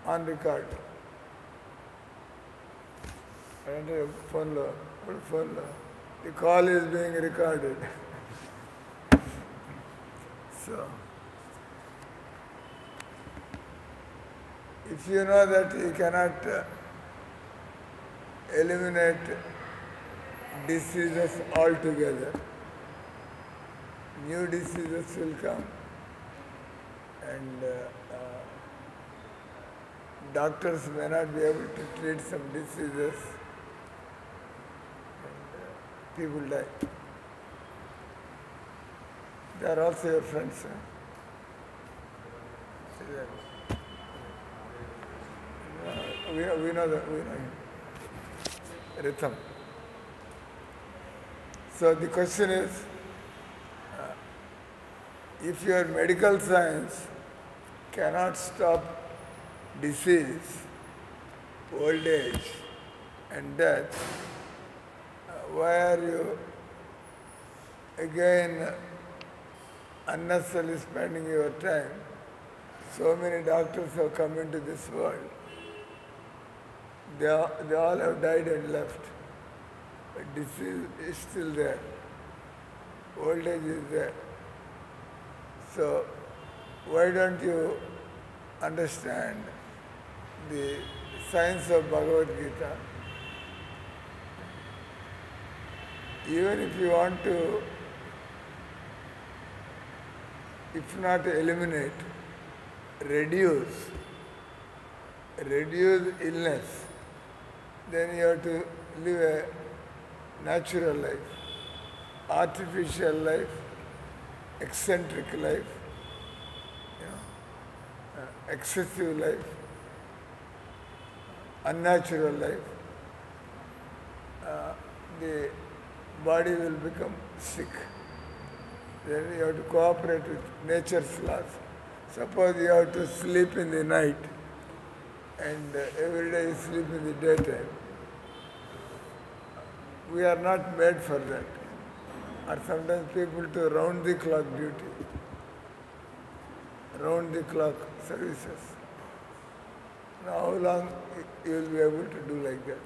on record. And phone, the call is being recorded. So, if you know that you cannot eliminate diseases altogether, new diseases will come, and doctors may not be able to treat some diseases, and people die. They are also your friends. Huh? We know that, we know him. Rhythm. So the question is, if your medical science cannot stop disease, old age and death, why are you again unnecessarily spending your time? So many doctors have come into this world. They all have died and left. But disease is still there. Old age is there. So why don't you understand the science of Bhagavad Gita? Even if you want to, if not eliminate, reduce illness, then you have to live a natural life, artificial life, eccentric life, excessive life, unnatural life. The body will become sick. Then you have to cooperate with nature's laws. Suppose you have to sleep in the night and every day you sleep in the daytime. We are not made for that. Or sometimes people to round the clock duty, round the clock services. Now how long you will be able to do like that?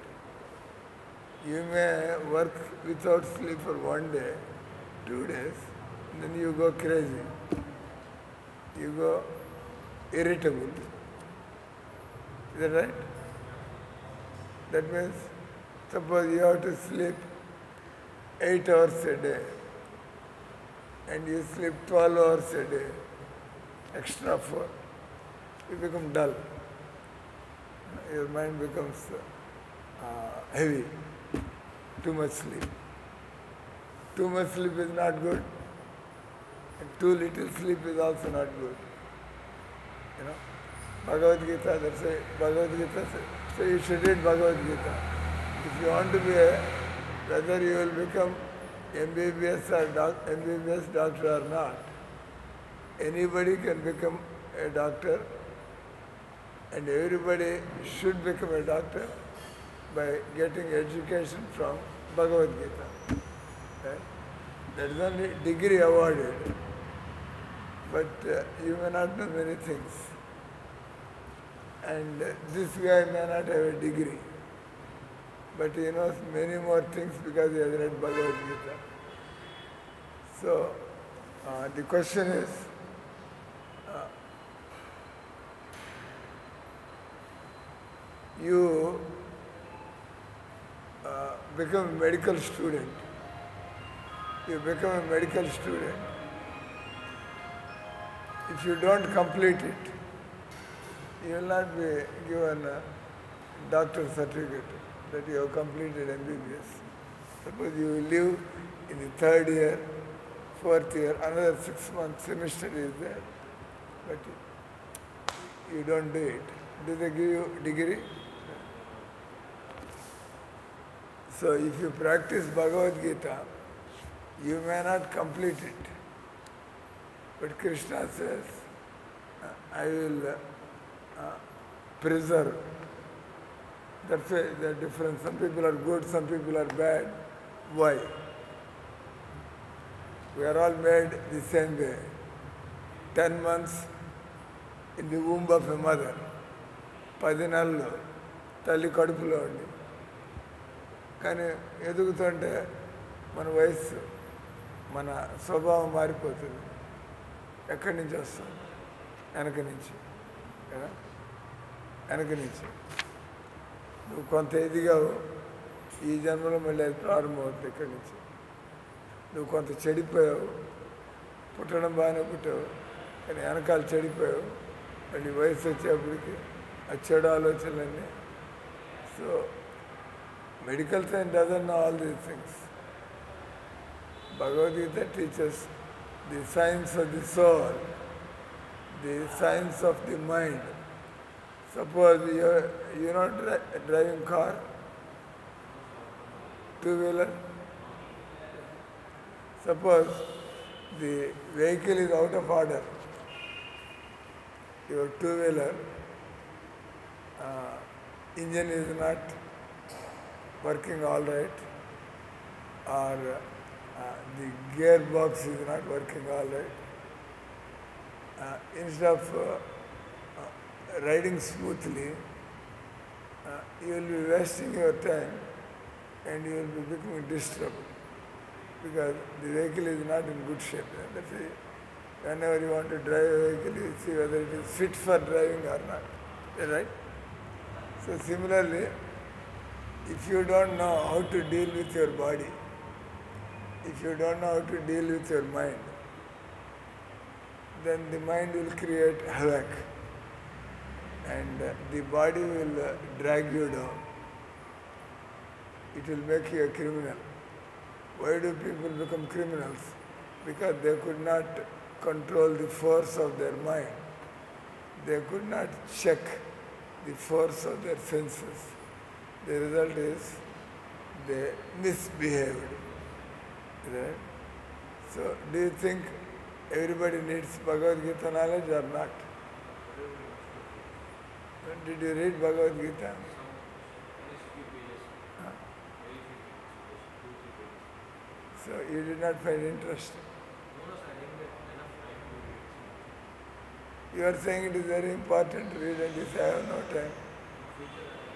You may work without sleep for 1 day, 2 days, and then you go crazy. You go irritable. Is that right? That means, suppose you have to sleep 8 hours a day, and you sleep 12 hours a day, extra 4, you become dull. Your mind becomes heavy. Too much sleep. Too much sleep is not good. And too little sleep is also not good. You know, Bhagavad Gita, that's why Bhagavad Gita says, so you should read Bhagavad Gita. If you want to be whether you will become MBBS or MBBS doctor or not, anybody can become a doctor, and everybody should become a doctor by getting education from Bhagavad Gita. Right? That is only degree awarded, but you may not know many things. And this guy may not have a degree, but he knows many more things because he has read Bhagavad Gita. So the question is, you become a medical student. You become a medical student. If you don't complete it, you will not be given a doctor's certificate that you have completed MBBS. Suppose you live in the 3rd year, 4th year, another 6-month semester is there, but you don't do it. Do they give you degree? So if you practice Bhagavad Gita, you may not complete it. But Krishna says, I will preserve. That's the difference. Some people are good, some people are bad. Why? We are all made the same way. 10 months in the womb of a mother. 10 నెలలు తల్లి కడుపులో ఉండి, కానీ ఎదుగుతుంటే మన వయస్సు, మన స్వభావం మారిపోతుంది. ఎక్కడి నుంచి వస్తుంది? వెనక నుంచి కదా, వెనక నుంచి. నువ్వు కొంత ఎదిగావు, ఈ జన్మలో మళ్ళీ అది ప్రారంభమవుతుంది ఇక్కడి నుంచి. నువ్వు కొంత చెడిపోయావు, పుట్టడం బాగానే పుట్టావు, కానీ వెనకాల చెడిపోయావు. మళ్ళీ వయసు వచ్చేప్పటికి ఆ చెడు ఆలోచనలన్నీ. So medical science doesn't know all these things. Bhagavad-gita teaches the science of the soul, the science of the mind. Suppose you're not driving car, two-wheeler. Suppose the vehicle is out of order. Your two-wheeler engine is not working all right, or the gearbox is not working all right. Instead of riding smoothly, you will be wasting your time and you will be becoming disturbed because the vehicle is not in good shape. That's why whenever you want to drive a vehicle, you see whether it is fit for driving or not. Right? So similarly, if you don't know how to deal with your body, if you don't know how to deal with your mind, then the mind will create havoc and the body will drag you down. It will make you a criminal. Why do people become criminals? Because they could not control the force of their mind. They could not check the force of their senses. The result is they misbehaved. Right? So, do you think everybody needs Bhagavad Gita knowledge or not? Did you read Bhagavad Gita? Huh? So, you did not find interesting. You are saying it is very important to read and you say, I have no time.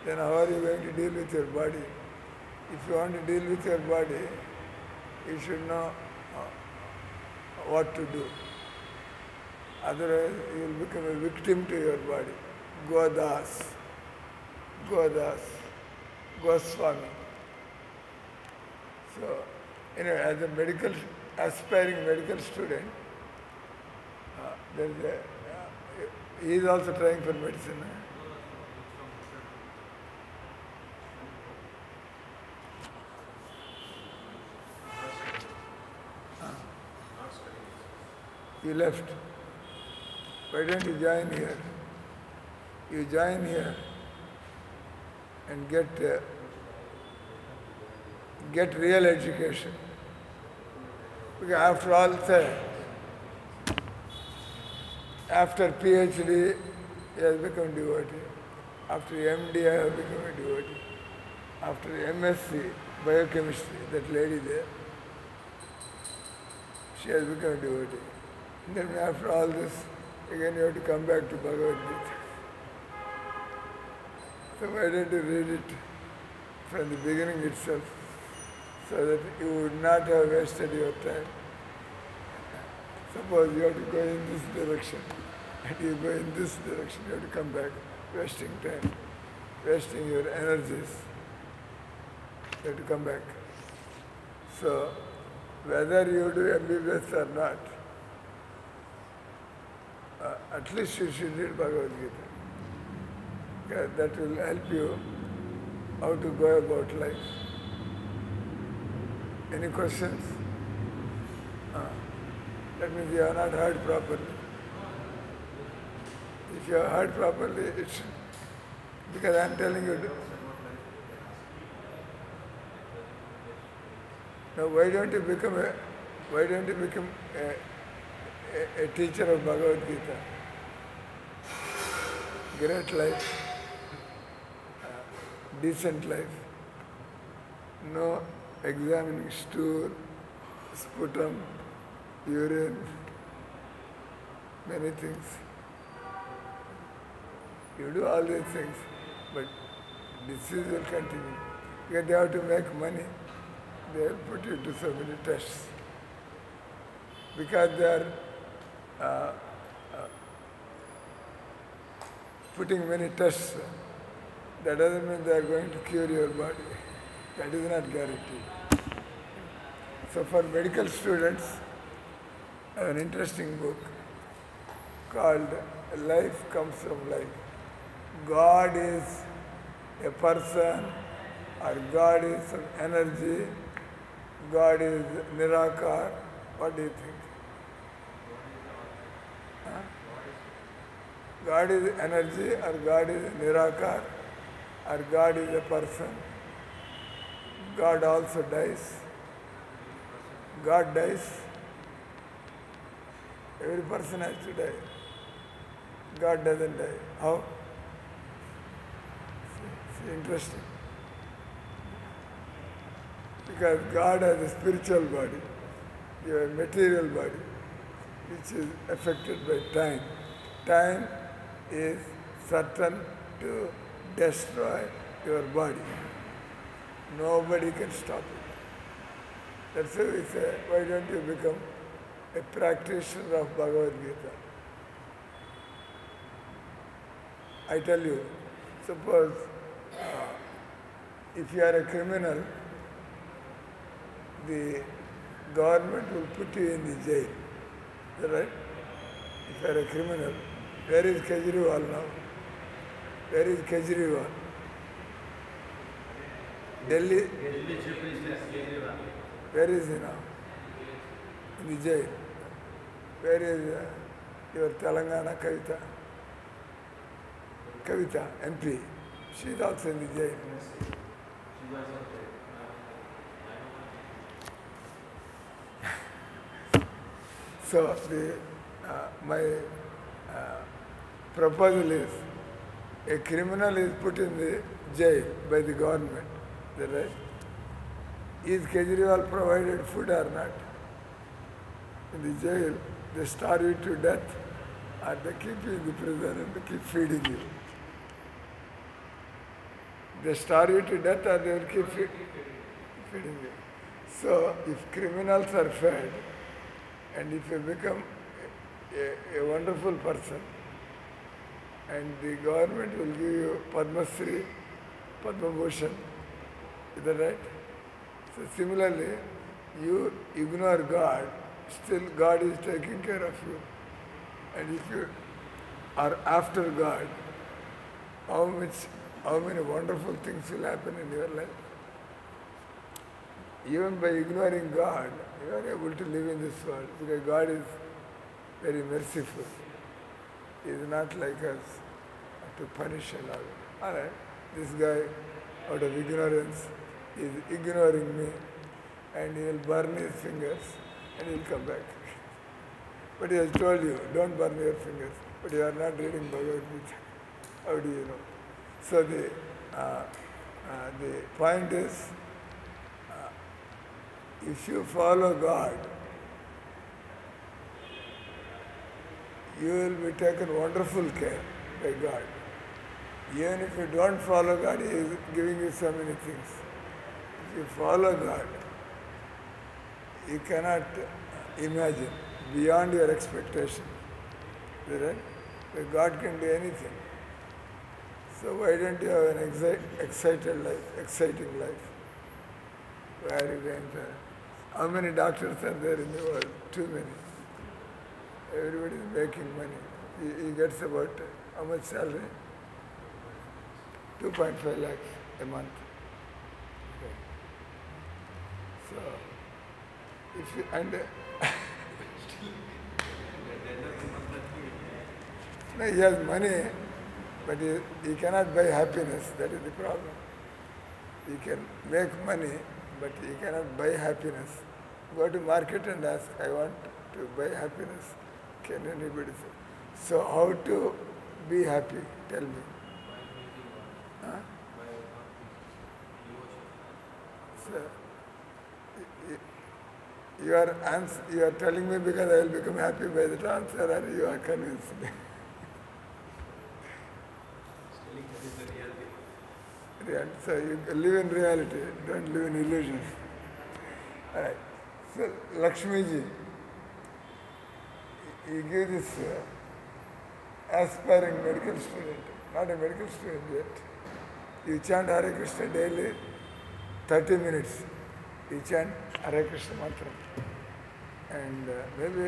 Then how are you going to deal with your body? If you want to deal with your body, you should know what to do. Otherwise, you will become a victim to your body. Godas, Goswami. So, anyway, as a aspiring medical student, he is also trying for medicine. You left. Why don't you join here? You join here and get real education. Because after all, say, after PhD, he has become devotee. After MD, I have become a devotee. After MSc, biochemistry, that lady there, she has become a devotee. And then after all this, again you have to come back to Bhagavad Gita. So why don't you read it from the beginning itself, so that you would not have wasted your time. Suppose you have to go in this direction, and you go in this direction, you have to come back, wasting time, wasting your energies. You have to come back. So, whether you do MBBS or not, at least you should read Bhagavad Gita. Okay, that will help you how to go about life. Any questions? That means you have not heard properly. If you have heard properly, it's because I am telling you. Now, why don't you become a teacher of Bhagavad Gita? Great life, decent life, no examining stool, sputum, urine, many things. You do all these things, but disease will continue. Because they have to make money, they will put you to so many tests. Because they are putting many tests, that doesn't mean they are going to cure your body. That is not guaranteed. So for medical students, I have an interesting book called Life Comes from Life. God is a person, or God is some energy, God is Nirakar. What do you think? Huh? God is energy, or God is Nirakar, or God is a person. God also dies. God dies. Every person has to die. God doesn't die. How? It's interesting. Because God has a spiritual body, you have a material body, which is affected by time. Time is certain to destroy your body. Nobody can stop it. That's why we say, why don't you become a practitioner of Bhagavad Gita? I tell you, suppose if you are a criminal, the government will put you in the jail. Is that right? If you are a criminal, where is Kejriwal now? Where is Kejriwal? Delhi? Where is he now? In the jail. Where is your Telangana Kavita? Kavita, MP. She is also in the jail. So my proposal is, a criminal is put in the jail by the government. Is that right? Is Kejriwal provided food or not? In the jail, they starve you to death, or they keep you in the prison and they keep feeding you. They starve you to death, or they will keep feeding you. So, if criminals are fed, and if you become a wonderful person, and the government will give you Padma Shri, Padma Bhushan, is that right? So similarly, you ignore God, still God is taking care of you. And if you are after God, how many wonderful things will happen in your life? Even by ignoring God, you are able to live in this world, because God is very merciful. He is not like us to punish and all. All right, this guy, out of ignorance, is ignoring me, and he will burn his fingers, and he will come back. But he has told you, don't burn your fingers, but you are not reading Bhagavad Gita. How do you know? So the point is, if you follow God, you will be taken wonderful care by God. Even if you don't follow God, He is giving you so many things. If you follow God, you cannot imagine beyond your expectation. Is that right? But God can do anything. So why don't you have an exciting life? Where are you going to? How many doctors are there in the world? Too many. Everybody is making money. He gets about how much salary? 2.5 lakhs a month. Okay. So, if you, and no, he has money, but he cannot buy happiness. That is the problem. He can make money, but he cannot buy happiness. Go to market and ask, I want to buy happiness. Can anybody say? So how to be happy? Tell me. Huh? So, you are telling me because I will become happy by that answer, or you are convinced me? Reality. So you live in reality, don't live in illusions. Alright. So Lakshmi ji, you give this aspiring medical student, not a medical student yet. You chant Hare Krishna daily, 30 minutes. You chant Hare Krishna mantra. And maybe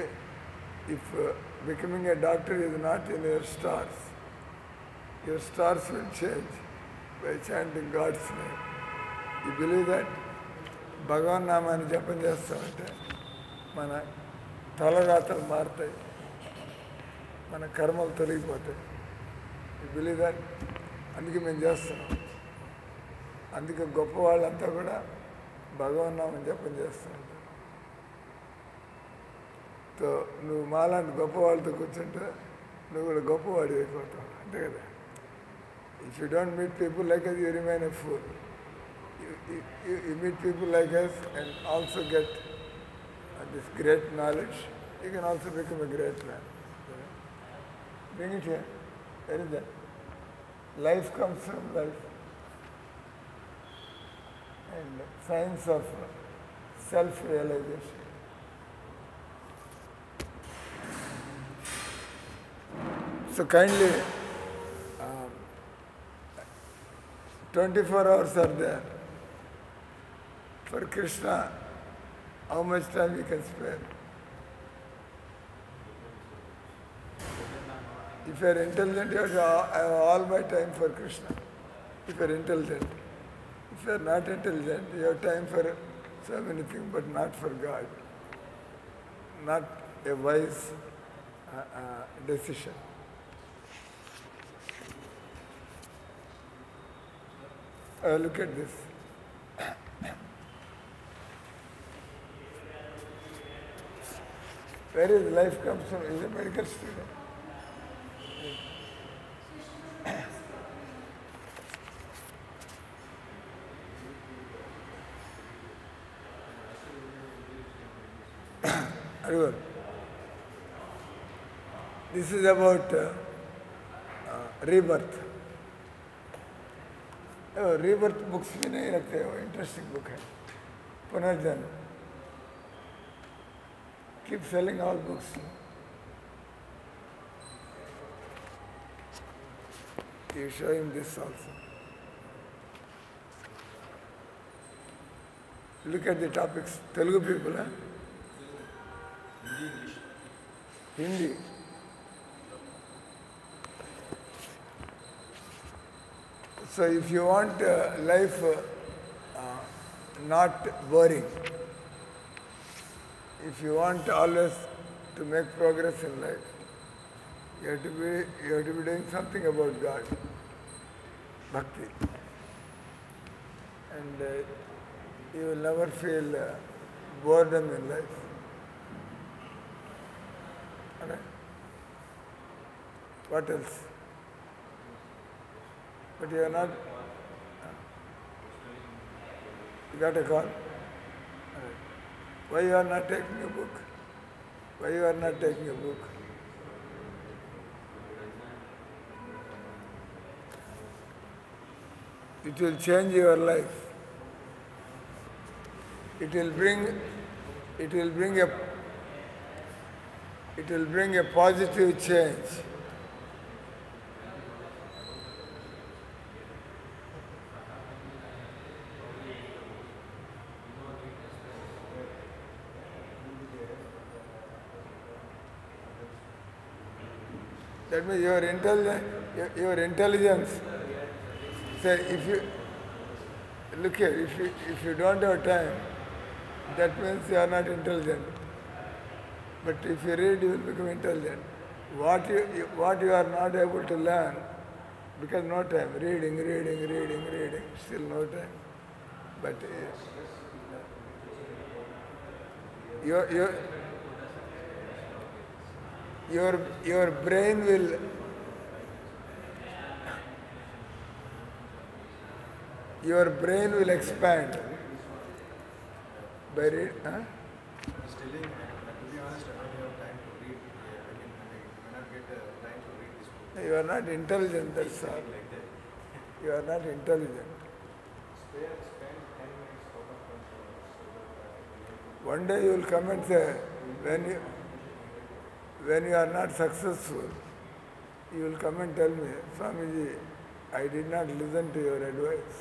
if becoming a doctor is not in your stars will change by chanting God's name. You believe that? భగవాన్ నామాన్ని జపం చేస్తామంటే మన తలరాతలు మారుతాయి, మన కర్మలు తొలగిపోతాయి. You believe that? అందుకే మేము చేస్తున్నాం. అందుకే గొప్ప వాళ్ళంతా కూడా భగవాన్ నామం జపం చేస్తూ ఉంటారు. సో నువ్వు మాలాంటి గొప్ప వాళ్ళతో కూర్చుంటే నువ్వు కూడా గొప్పవాడి అయిపోతావు, అంతే కదా. If you don't meet people like us, you remain a fool. You meet people like us and also get this great knowledge, you can also become a great man. Bring it here. Where is that? Life comes from life. And science of self-realization. So kindly, 24 hours are there. For Krishna, how much time you can spare? If you are intelligent, you have to have all my time for Krishna. If you are intelligent. If you are not intelligent, you have time for so many things, but not for God. Not a wise decision. Look at this. Where is life comes from? He's a medical student. This is about rebirth. rebirth books भी नहीं रखते हो, interesting book है. पुनर्जन्म. Keep selling all books. You show him this also. Look at the topics. Telugu people, huh? Hindi. So if you want life not boring, if you want always to make progress in life, you have to be doing something about God, bhakti, and you will never feel boredom in life. Okay? What else? But you are not. You got a call? Why you are not taking a book? Why you are not taking a book? It will change your life. It will bring a positive change. That means your intelligence. Say, if you look here, if you don't have time, that means you are not intelligent. But if you read, you will become intelligent. What you are not able to learn, because no time. Reading, still no time. But your brain will expand by reading. Huh? He's telling, to be honest, I don't have time to read. I may not get time to read this book. You are not intelligent, that's all. Like that. You are not intelligent. Spend 10 minutes out of 20 hours so that One day you will come and say, when you are not successful, you will come and tell me, Swamiji, I did not listen to your advice.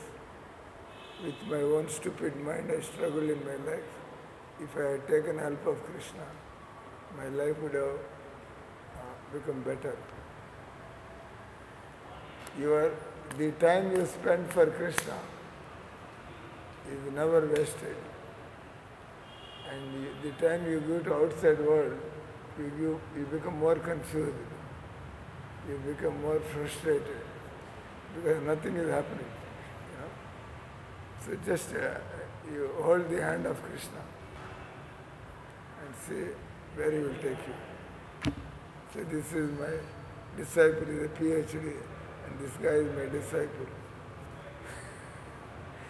With my own stupid mind, I struggled in my life. If I had taken help of Krishna, my life would have become better. The time you spend for Krishna is never wasted. And the time you go to outside world, you become more confused. You become more frustrated because nothing is happening. You know? So just you hold the hand of Krishna and see where he will take you. So this is my disciple, is a PhD, and this guy is my disciple.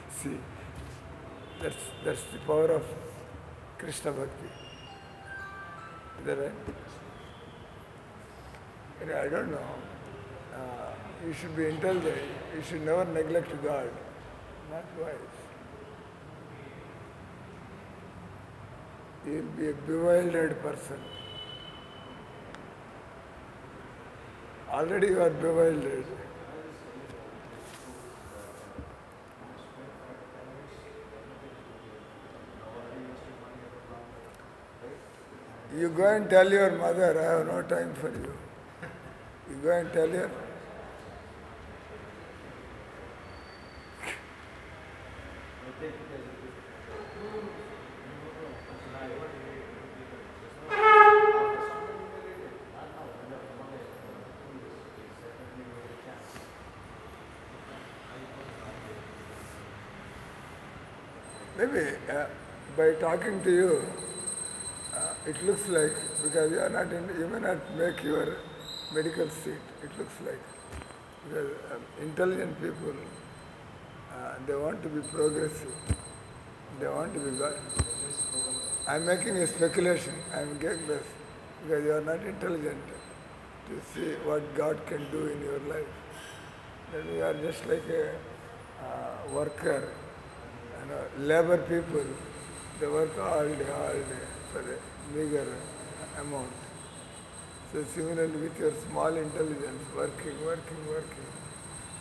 See, that's the power of Krishna Bhakti. Is that right? And I don't know. You should be intelligent. You should never neglect God. Not wise. You will be a bewildered person. Already you are bewildered. You go and tell your mother, I have no time for you. You go and tell her. Maybe by talking to you, it looks like, because you are not you may not make your medical seat, it looks like. Because intelligent people, they want to be progressive. They want to be God. I am making a speculation. I am getting this because you are not intelligent to see what God can do in your life. Then you are just like a worker, labor people. They work all day for a meager amount. So similarly with your small intelligence, working.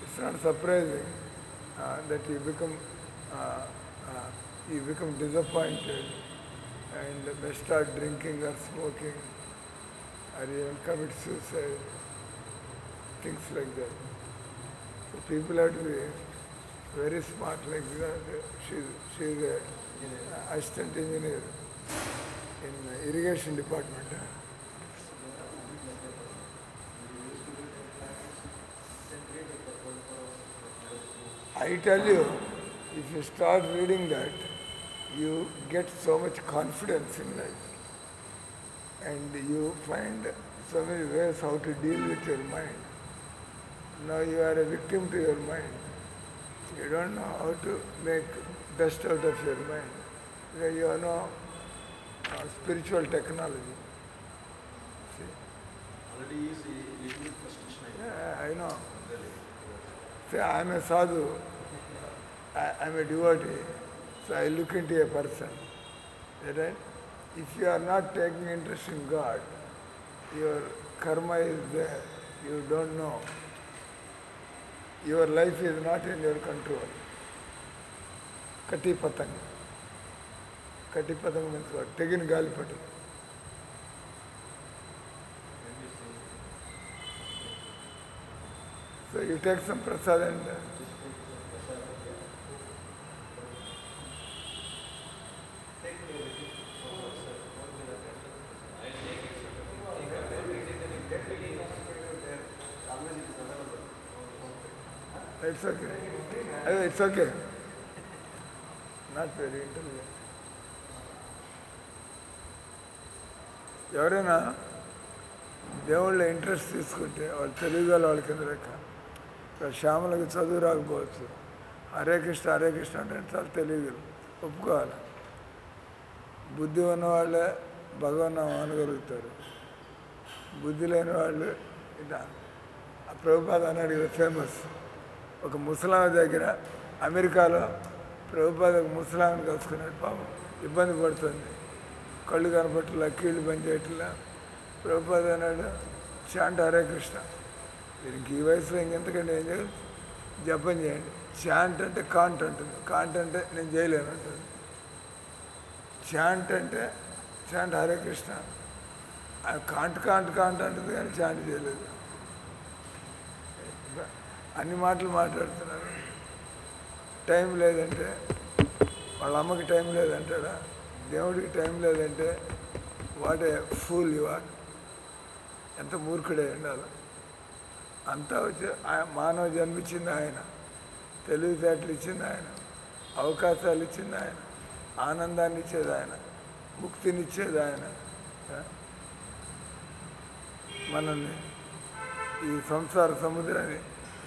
It's not surprising that you become disappointed and may start drinking or smoking or even commit suicide, things like that. So people have to be very smart like that. She's an assistant engineer in irrigation department. I tell you, if you start reading that, you get so much confidence in life. And you find so many ways how to deal with your mind. Now you are a victim to your mind. You don't know how to make dust out of your mind. Because you have no spiritual technology. See? already is a little frustration. Yeah, I know. See, I am a sadhu. I am a devotee. So I look into a person. Right? If you are not taking interest in God, your karma is there. You don't know. Your life is not in your control. Kati patang. Kati patang means what? Tegin galipati. So you take some prasad and it's okay. It's okay. Not very intelligent. ఎవరైనా దేవుళ్ళ interest తీసుకుంటే వాళ్ళు తెలుగులో వాళ్ళ కింద లెక్క శ్యామలకు చదువు రాకపోవచ్చు హరే కృష్ణ అంటే చాలా తెలియదు ఒప్పుకోవాలి. బుద్ధి ఉన్నవాళ్ళే భగవన్నామం అనగలుగుతారు. బుద్ధి లేని వాళ్ళు ఇట్లా ప్రభుపాద అన్నాడు కదా ఫేమస్ ఒక ముసలాం దగ్గర అమెరికాలో ప్రభుపాద ఒక ముసలాంని కలుసుకున్నాడు. పాపం ఇబ్బంది పడుతుంది, కళ్ళు కనపట్లా, కీళ్ళు పనిచేయట్లా. ప్రభుపాద అన్నాడు, చాంట్ హరే కృష్ణ. దీనికి ఈ వయసులో ఇంకెంతకంటే ఏం చేయాలి? జపం చేయండి. చాంట్ అంటే కాంట్ అంటుంది, కాంట్ అంటే నేను చేయలేను అంటుంది. చాంట్ అంటే chant Hare Krishna. Can't can't can't అంటుంది కానీ చాంట్ చేయలేదు. అన్ని మాటలు మాట్లాడుతున్నారు. టైం లేదంటే వాళ్ళ అమ్మకి టైం లేదంటాడా? దేవుడికి టైం లేదంటే what a fool you are. ఎంత మూర్ఖుడే ఉండాలి. అంతా వచ్చి మానవ జన్మించింది ఆయన, తెలివితేటలు ఇచ్చింది ఆయన, అవకాశాలు ఇచ్చింది ఆయన, ఆనందాన్ని ఇచ్చేది ఆయన, ముక్తినిచ్చేది ఆయన, మనల్ని ఈ సంసార సముద్రాన్ని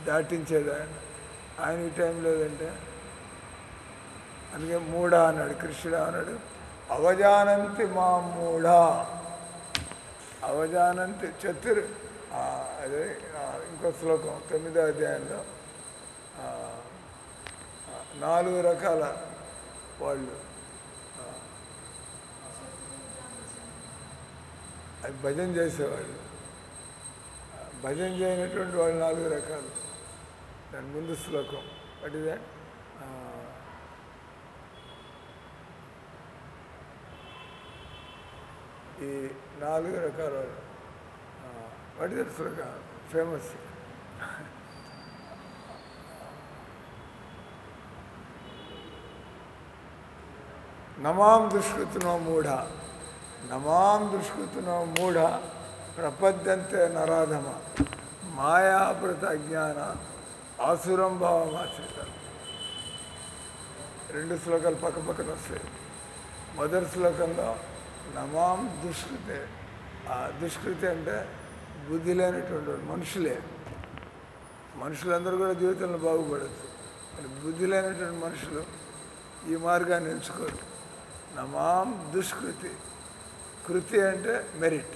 దాటించేది ఆయన. ఆయనకి టైం లేదంటే అందుకే మూఢా అన్నాడు కృష్ణుడు. అన్నాడు అవజానంతి మా మూఢా. అవజానంతి అదే ఇంకో శ్లోకం 9వ అధ్యాయంలో 4 రకాల వాళ్ళు అది భజన చేసేవాళ్ళు. భజన చేయనటువంటి వాళ్ళు 4 రకాలు. దాని ముందు శ్లోకం వాట్ ఇస్ దట్? ఈ 4 రకాల వాళ్ళు వాట్ ఇస్ దట్ శ్లోకం? ఫేమస్. నమాం దుష్కృతినో మూఢ, నమాం దుష్కృతినో మూఢ ప్రపద్యంతే నరాధమ మాయాపృత అజ్ఞాన ఆసురం భావమాశ్రిత. 2 శ్లోకాలు పక్క పక్కన వస్తాయి. మొదటి శ్లోకంలో నమాం దుష్కృతే. ఆ దుష్కృతి అంటే బుద్ధి లేనటువంటి మనుషులే. మనుషులందరూ కూడా జీవితంలో బాగుపడచ్చు. మరి బుద్ధి లేనటువంటి మనుషులు ఈ మార్గాన్ని ఎంచుకోరు. నమాం దుష్కృతి. కృతి అంటే మెరిట్,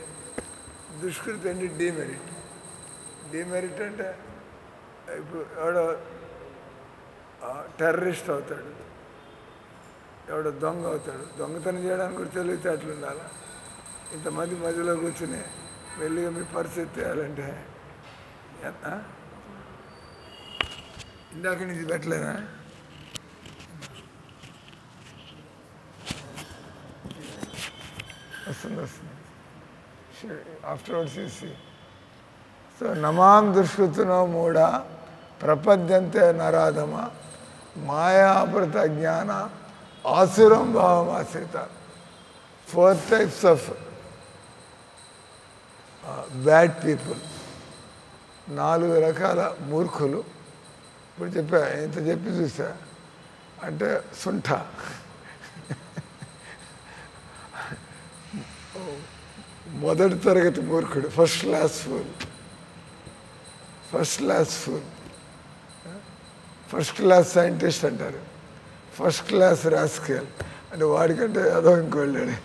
దుష్కృతి అంటే డిమెరిట్. డిమెరిట్ అంటే ఇప్పుడు ఎవడో టెర్రరిస్ట్ అవుతాడు, ఎవడో దొంగ అవుతాడు. దొంగతనం చేయడానికి కూడా తెలివితేటలు ఉండాలి. ఇంతమంది మధ్యలో కూర్చుని మెల్లిగా మీ పరిస్థితి చేయాలంటే ఇందాక నుంచి పెట్టలేనా? వస్తుంది. ఆఫ్టర్వర్డ్స్ చూసి సో నమాం దుష్కృతినో మూఢ ప్రపద్యంతే నరాధమ మాయాపృత జ్ఞాన ఆసురం భావమాశ్రిత. 4 types ఆఫ్ బ్యాడ్ పీపుల్. 4 రకాల మూర్ఖులు. ఇప్పుడు చెప్పా, ఎంత చెప్పి చూసా అంటే సుంఠ. మొదటి తరగతి మూర్ఖుడు, first class fool. First class fool, first class scientist అంటారు. ఫస్ట్ క్లాస్ రాస్కేల్ అంటే వాడికంటే ఏదో ఇంకోళ్ళాడు.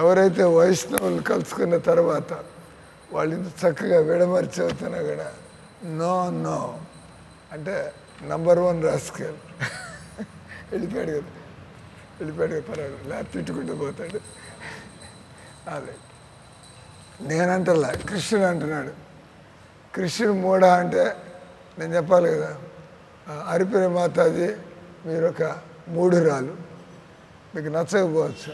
ఎవరైతే వైష్ణవులు కలుసుకున్న తర్వాత వాళ్ళు ఇంత చక్కగా విడమర్చి అవుతున్నా కూడా నో నో అంటే నంబర్ 1 రాస్కేల్. వెళ్ళిపోయాడు కదా, పర్వాలేదు, లేకపోతే తిట్టుకుంటూ పోతాడు. అదే నేనంటలా, కృష్ణుడు అంటున్నాడు. కృష్ణుడు మూఢ అంటే నేను చెప్పాలి కదా, హరిప్రియ మాతాజీ మీరు ఒక మూఢురాలు, మీకు నచ్చకపోవచ్చు,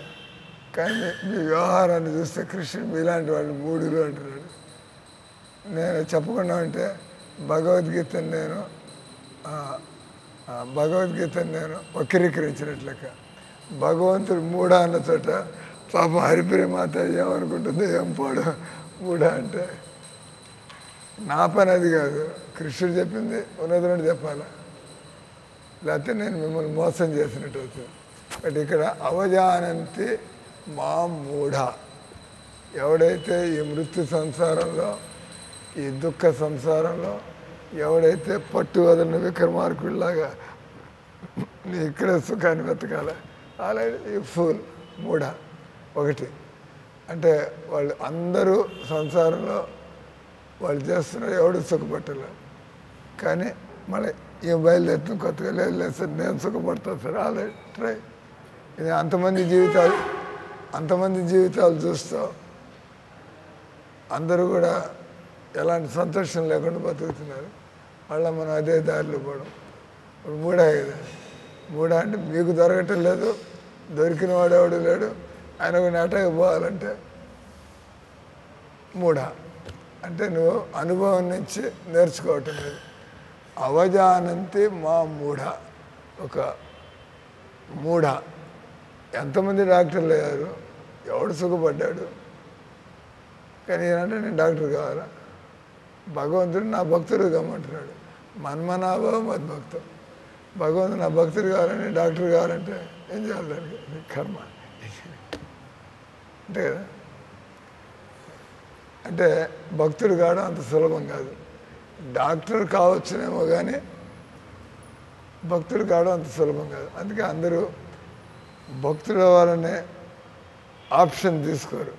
కానీ మీ వ్యవహారాన్ని చూస్తే కృష్ణుడు మీలాంటి వాళ్ళు మూఢులు అంటున్నాడు. నేను చెప్పకుండా ఉంటే భగవద్గీతను నేను వక్రీకరించినట్లక. భగవంతుడు మూఢ అన్న చోట పాపం హరిప్రియ మాతాజీ ఏమనుకుంటుంది, ఏం పోడు మూఢ అంటే. నా పని అది కాదు, కృష్ణుడు చెప్పింది ఉన్నదన్నట్టు చెప్పాలా, లేకపోతే నేను మిమ్మల్ని మోసం చేసినట్టు అవుతుంది. బట్ ఇక్కడ అవజానంతి మా మూఢ. ఎవడైతే ఈ మృత్యు సంసారంలో, ఈ దుఃఖ సంసారంలో ఎవడైతే పట్టు వదలిన విక్రమార్కుడిలాగా నీ ఇక్కడే సుఖాన్ని వెతకాల, అలాగే ఈ ఫూల్ మూఢ. ఒకటి అంటే వాళ్ళు అందరూ సంసారంలో వాళ్ళు చేస్తున్నారు, ఎవడు సుఖపట్టలే. కానీ మళ్ళీ ఈ బయలుదేరుతుంది కొత్తగా, లేదు లేదు సార్ నేను సుఖపడతాను సార్, ఆల్రెడీ ట్రై. ఇది అంతమంది జీవితాలు చూస్తావు, అందరూ కూడా ఎలాంటి సంతోషం లేకుండా బతుకుతున్నారు. మళ్ళీ మనం అదే దారిలో పోవడం. ఇప్పుడు మూడా కదా, మూడా అంటే మీకు దొరకటం లేదు, దొరికిన వాడెవడు లేడు, ఆయన కొన్ని అటాక్ పోవాలంటే మూఢ అంటే నువ్వు అనుభవం నుంచి నేర్చుకోవటం లేదు. అవజానంతి మా మూఢ, ఒక మూఢ. ఎంతమంది డాక్టర్లు అయ్యారు, ఎవడు సుఖపడ్డాడు, కానీ ఏంటంటే నేను డాక్టర్ కావాలా, భగవంతుడు నా భక్తుడు కమ్మంటున్నాడు. మన్మనాభవ మద్భక్తం. భగవంతుడు నా భక్తుడు కావాలని డాక్టర్ కావాలంటే ఏం చేయాలి, దానికి కర్మ అంతే కదా. అంటే భక్తుడు కావడం అంత సులభం కాదు. డాక్టర్ కావచ్చునేమో కానీ భక్తుడు కావడం అంత సులభం కాదు. అందుకే అందరూ భక్తుడు అవ్వాలనే ఆప్షన్ తీసుకోరు.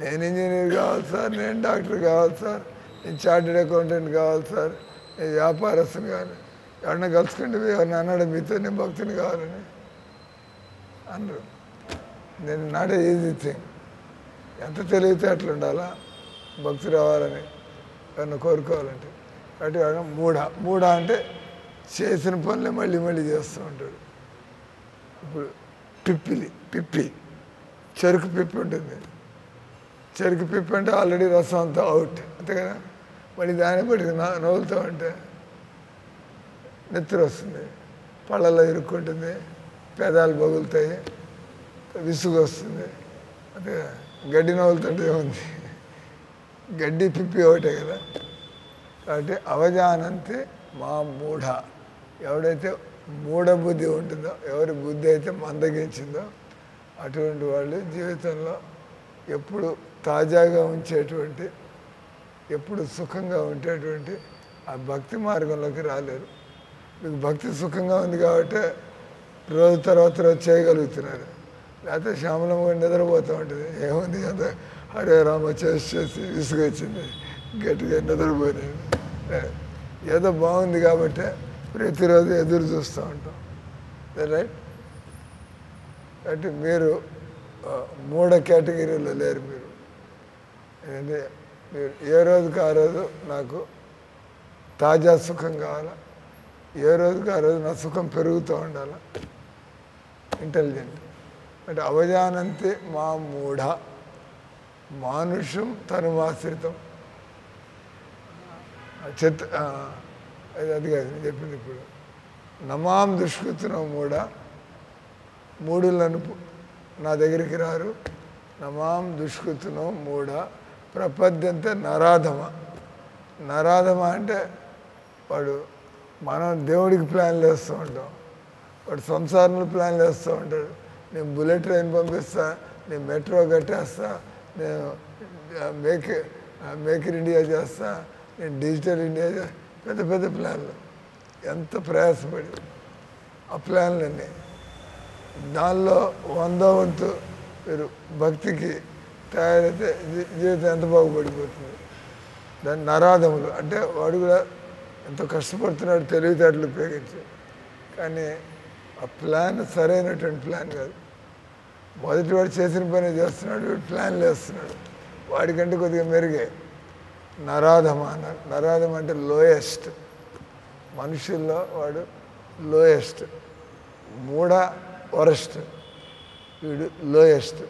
నేను ఇంజనీర్ కావాలి సార్, నేను డాక్టర్ కావాలి సార్, నేను చార్టెడ్ అకౌంటెంట్ కావాలి సార్, నేను వ్యాపారస్తుని కావాలి. ఎవరన్నా కలుసుకుంటే ఎవరిని అన్నాడు మీతో నేను భక్తుని కావాలని అన్నారు. నేను నాట్ ఈజీ థింగ్. ఎంత తెలివితే అట్లా ఉండాలా భక్తుడు అవ్వాలని, ఎవరిని కోరుకోవాలంటే. కాబట్టి మూఢ అంటే చేసిన పనులే మళ్ళీ మళ్ళీ చేస్తూ ఉంటాడు. ఇప్పుడు పిప్పి చెరుకు పిప్పి ఉంటుంది. చెరుకు పిప్పి అంటే ఆల్రెడీ రసం అంతా అవుట్, అంతే కదా. మళ్ళీ దాన్ని బట్టి నవ్వులుతూ ఉంటే నెత్తురు వస్తుంది, పళ్ళల్లో ఇరుక్కుంటుంది, పెదాలు పగులుతాయి, విసుగు వస్తుంది. అంటే గడ్డి నవ్వులుతుంటే ఏముంది, గడ్డి పిప్పి ఒకటే కదా. కాబట్టి అవజానంతి మా మూఢ. ఎవడైతే మూఢబుద్ధి ఉంటుందో, ఎవరి బుద్ధి అయితే మందగించిందో అటువంటి వాళ్ళు జీవితంలో ఎప్పుడు తాజాగా ఉంచేటువంటి, ఎప్పుడు సుఖంగా ఉండేటువంటి ఆ భక్తి మార్గంలోకి రాలేరు. మీకు భక్తి సుఖంగా ఉంది కాబట్టి రోజు తర్వాత రోజు చేయగలుగుతున్నారు. లేకపోతే శ్యామలంగా నిద్రపోతూ ఉంటుంది. ఏముంది అంత హరే రామ చేసి విసుగొచ్చింది, గట్టిగా నిద్రపోయినాయి. ఏదో బాగుంది కాబట్టి ప్రతిరోజు ఎదురు చూస్తూ ఉంటాం, రైట్. అంటే మీరు మూఢ కేటగిరీలో లేరు. మీరు ఏంటంటే మీరు ఏ రోజుకి ఆ రోజు నాకు తాజా సుఖం కావాలా, ఏ రోజుకి ఆ రోజు నా సుఖం పెరుగుతూ ఉండాలా. ఇంటెలిజెంట్ అంటే అవజానంతి మా మూఢ మానుషం తనుమాశ్రితం. అది కాదు నేను చెప్పింది. ఇప్పుడు నమాం దుష్కృతినో మూఢులను నా దగ్గరికి రారు. నమాం దుష్కృతినో ప్రపద్యంతే నరాధమ అంటే వాడు, మనం దేవుడికి ప్లాన్లు వేస్తూ ఉంటాం, వాడు సంసారంలో ప్లాన్లు వేస్తూ ఉంటాడు. నేను బుల్లెట్ ట్రైన్ పంపిస్తా, నేను మెట్రో కట్టేస్తా, నేను మేక్ ఇన్ ఇండియా చేస్తా, నేను డిజిటల్ ఇండియా చేస్తా, పెద్ద పెద్ద ప్లాన్లు. ఎంత ప్రయాసపడి ఆ ప్లాన్లన్నీ, దానిలో 100వ వంతు మీరు భక్తికి తయారైతే జీవితం ఎంత బాగుపడిపోతుంది. దాన్ని నరాధములు అంటే వాడు కూడా ఎంతో కష్టపడుతున్నాడు తెలివితేటలు ఉపయోగించి, కానీ ఆ ప్లాన్ సరైనటువంటి ప్లాన్ కాదు. మొదటి వాడు చేసిన పని చేస్తున్నాడు, వీడు ప్లాన్లు వేస్తున్నాడు, వాడికంటే కొద్దిగా మెరుగే. నరాధమ అన్నారు. నరాధమ అంటే లోయెస్ట్, మనుషుల్లో వాడు లోయెస్ట్. వరస్ట్, వీడు లోయెస్ట్.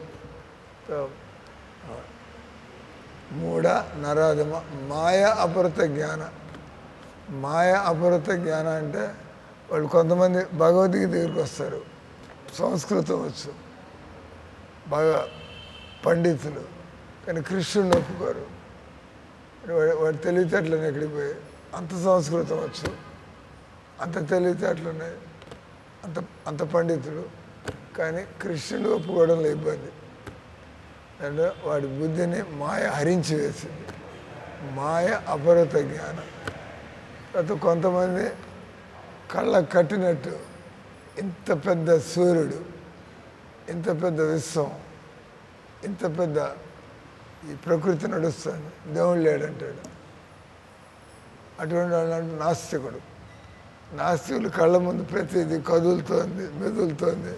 నరాధమ. మాయ అపరత జ్ఞాన. మాయ అపరత జ్ఞాన అంటే వాళ్ళు కొంతమంది భగవద్గీత దగ్గరికి వస్తారు, సంస్కృతం వచ్చు, బాగా పండితులు, కానీ కృష్ణుడిని ఒప్పుకోరు. వాడు తెలివితేటలను ఎక్కడికి పోయి అంత సంస్కృతం వచ్చు, అంత తెలివితేటలు ఉన్నాయి, అంత పండితుడు, కానీ కృష్ణుడు ఒప్పుకోవడంలో ఇబ్బంది. అంటే వాడి బుద్ధిని మాయ హరించి వేసింది. మాయ అపరత జ్ఞానం. తర్వాత కొంతమంది కళ్ళకు కట్టినట్టు ఇంత పెద్ద సూర్యుడు, ఇంత పెద్ద విశ్వం, ఇంత పెద్ద ఈ ప్రకృతి నడుస్తుంది, దేవుడు లేడంటాడు. అటువంటి వాళ్ళు అంటే నాస్తికుడు. నాస్తికులు కళ్ళ ముందు ప్రతిదీ కదులుతోంది, మెదులుతోంది,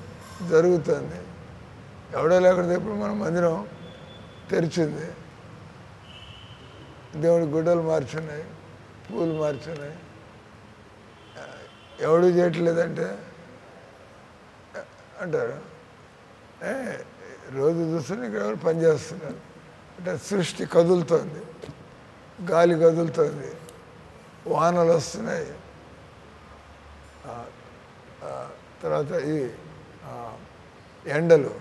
జరుగుతుంది. ఎవడో లేకపోతే ఇప్పుడు మన మందిరం తెరిచింది, దేవుడి గుడ్డలు మార్చున్నాయి, పూలు మార్చున్నాయి. ఎవడు చేయట్లేదంటే అంటారు, రోజు చూస్తున్నా ఇక్కడ ఎవరు పనిచేస్తున్నారు అంటే సృష్టి కదులుతోంది, గాలి కదులుతోంది, వానలు వస్తున్నాయి, తర్వాత ఈ ఎండలు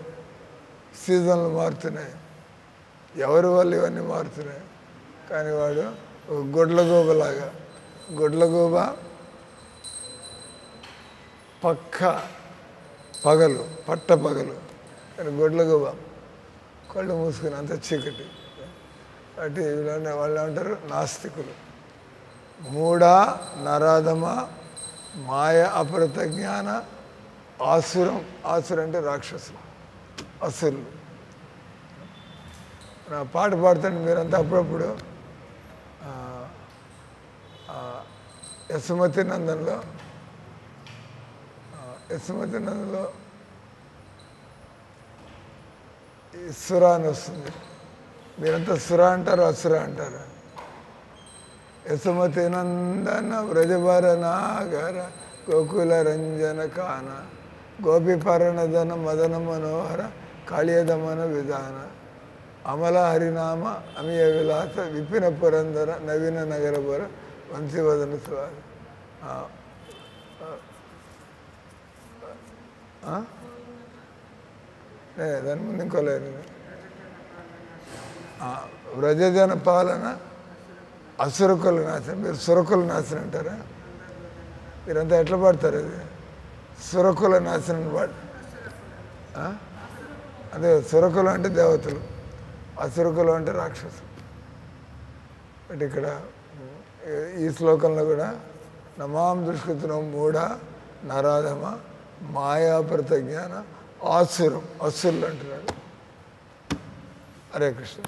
సీజన్లు మారుతున్నాయి. ఎవరి వల్ల ఇవన్నీ మారుతున్నాయి? కానీ వాడు గొడ్లగూబలాగా, గొడ్లగూబ పగలు పగలు కానీ గొడ్లగూబ కళ్ళు మూసుకుని అంత చీకటి. అంటే వాళ్ళు ఏమంటారు? నాస్తికులు. మూఢ, నరాధమ, మాయ, అపరత జ్ఞాన, ఆసురం. ఆసురం అంటే రాక్షసులు, అసురులు. నా పాట పాడుతాను మీరంతా అప్పుడప్పుడు. యశోమతి నందన్లో ఈ సుర అని వస్తుంది. మీరంతా సుర అంటారు, అసుర అంటారు. యశోమతి నందన వ్రజభర నాగర గోకుల రంజన కాన గోపి పరణధన మదన మనోహర కాళీయదమన విధాన అమల హరినామ అమియ విలాస విపిన పురందర నవీన నగరపుర వంశీవదన స్వామి. దాని ముందు ఇంకోలేదు. వ్రజజన పాలన అసురకుల నాశనం. మీరు సురకుల నాశనం అంటారా? మీరంతా ఎట్లా పాడతారు? అది సురకుల నాశనం పాడు. అదే సురకులు అంటే దేవతలు, అసురకులు అంటే రాక్షసులు. అంటే ఇక్కడ ఈ శ్లోకంలో కూడా నమాం దుష్కృతం మూఢ, నరాధమ, మాయాపరత జ్ఞాన, ఆసురం, అసురులు అంటున్నాడు. హరే కృష్ణ.